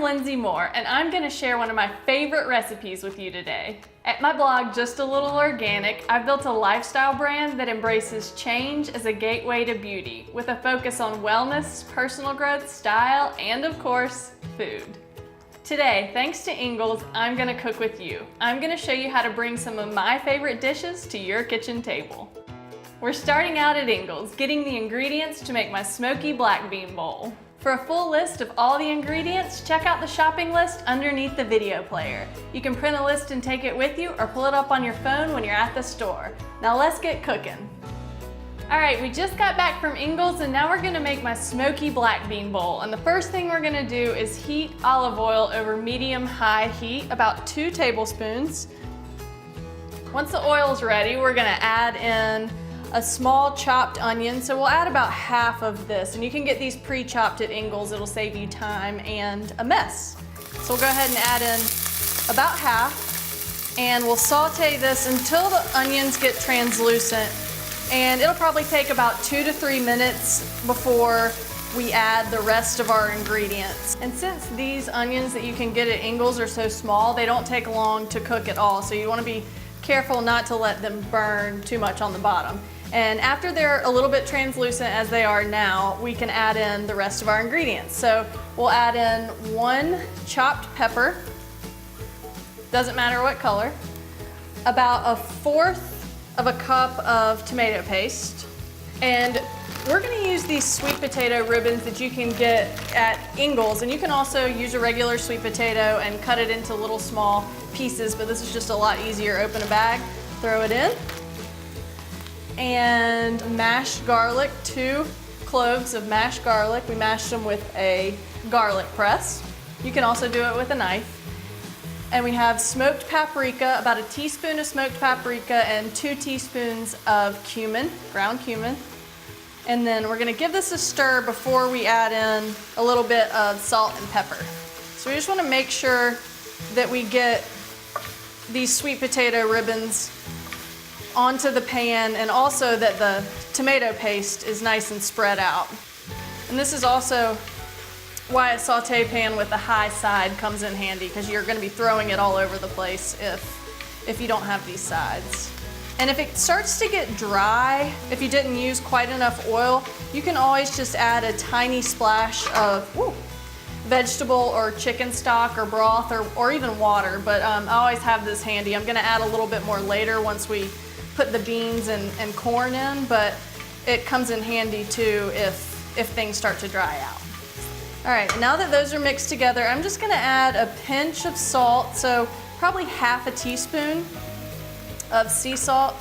I'm Lindsay Moore, and I'm going to share one of my favorite recipes with you today. At my blog, Just a Little Organic, I've built a lifestyle brand that embraces change as a gateway to beauty, with a focus on wellness, personal growth, style, and of course, food. Today, thanks to Ingles, I'm going to cook with you. I'm going to show you how to bring some of my favorite dishes to your kitchen table. We're starting out at Ingles, getting the ingredients to make my Smokey Black Bean Bowl. For a full list of all the ingredients, check out the shopping list underneath the video player. You can print a list and take it with you or pull it up on your phone when you're at the store. Now let's get cooking. All right, we just got back from Ingles and now we're gonna make my Smokey Black Bean Bowl. And the first thing we're gonna do is heat olive oil over medium-high heat, about 2 tablespoons. Once the oil's ready, we're gonna add in a small chopped onion, so we'll add about half of this, and you can get these pre-chopped at Ingles. It'll save you time and a mess. So we'll go ahead and add in about half, and we'll saute this until the onions get translucent, and it'll probably take about 2 to 3 minutes before we add the rest of our ingredients. And since these onions that you can get at Ingles are so small, they don't take long to cook at all, so you want to be careful not to let them burn too much on the bottom. And after they're a little bit translucent as they are now, we can add in the rest of our ingredients. So we'll add in 1 chopped pepper, doesn't matter what color, about 1/4 of a cup of tomato paste, and we're gonna use these sweet potato ribbons that you can get at Ingles, and you can also use a regular sweet potato and cut it into little small pieces, but this is just a lot easier. Open a bag, throw it in. And mashed garlic, 2 cloves of mashed garlic. We mashed them with a garlic press. You can also do it with a knife. And we have smoked paprika, about 1 teaspoon of smoked paprika and 2 teaspoons of cumin, ground cumin. And then we're gonna give this a stir before we add in a little bit of salt and pepper. So we just wanna make sure that we get these sweet potato ribbons onto the pan, and also that the tomato paste is nice and spread out. And this is also why a saute pan with a high side comes in handy, because you're going to be throwing it all over the place if you don't have these sides. And if it starts to get dry, if you didn't use quite enough oil, you can always just add a tiny splash of vegetable or chicken stock or broth or even water, but I always have this handy. I'm going to add a little bit more later once we put the beans and corn in, but it comes in handy too if things start to dry out. All right, now that those are mixed together, I'm just gonna add a pinch of salt, so probably 1/2 teaspoon of sea salt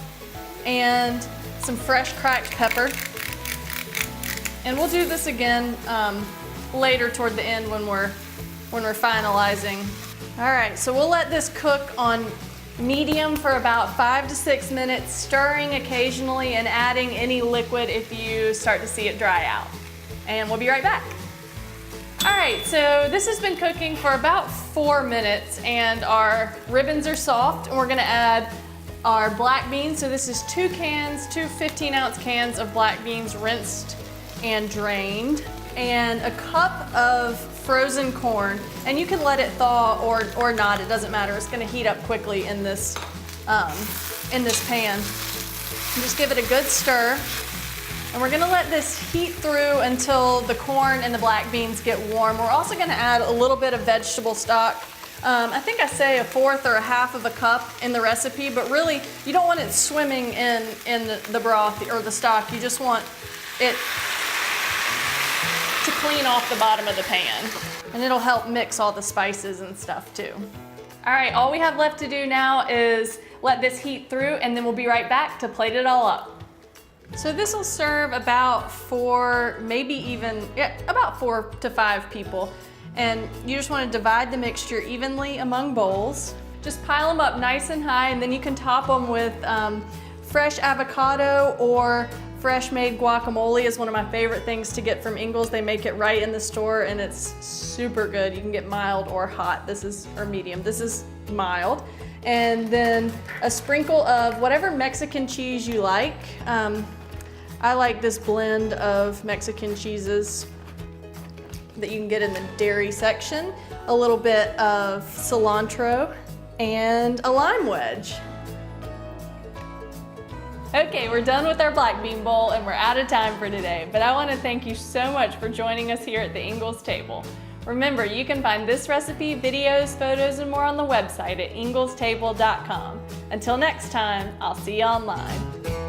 and some fresh cracked pepper. And we'll do this again later toward the end when we're finalizing. All right, so we'll let this cook on medium for about 5 to 6 minutes, stirring occasionally and adding any liquid if you start to see it dry out. And we'll be right back. All right, so this has been cooking for about 4 minutes and our ribbons are soft, and we're gonna add our black beans. So this is 2 cans, 2 15-ounce cans of black beans rinsed and drained, and a cup of frozen corn, and you can let it thaw or not, it doesn't matter. It's gonna heat up quickly in this pan. And just give it a good stir, and we're gonna let this heat through until the corn and the black beans get warm. We're also gonna add a little bit of vegetable stock. I think I say 1/4 or 1/2 of a cup in the recipe, but really you don't want it swimming in the broth or the stock. You just want it to clean off the bottom of the pan, and it'll help mix all the spices and stuff too. All right, all we have left to do now is let this heat through, and then we'll be right back to plate it all up. So this will serve about 4, maybe even, about 4 to 5 people. And you just want to divide the mixture evenly among bowls. Just pile them up nice and high, and then you can top them with fresh avocado or fresh made guacamole is one of my favorite things to get from Ingles. They make it right in the store and it's super good. You can get mild or hot. Or medium. This is mild. And then a sprinkle of whatever Mexican cheese you like. I like this blend of Mexican cheeses. that you can get in the dairy section, a little bit of cilantro, and a lime wedge. Okay, we're done with our black bean bowl and we're out of time for today, but I want to thank you so much for joining us here at the Ingles table. Remember, you can find this recipe, videos, photos, and more on the website at inglestable.com. Until next time, I'll see you online.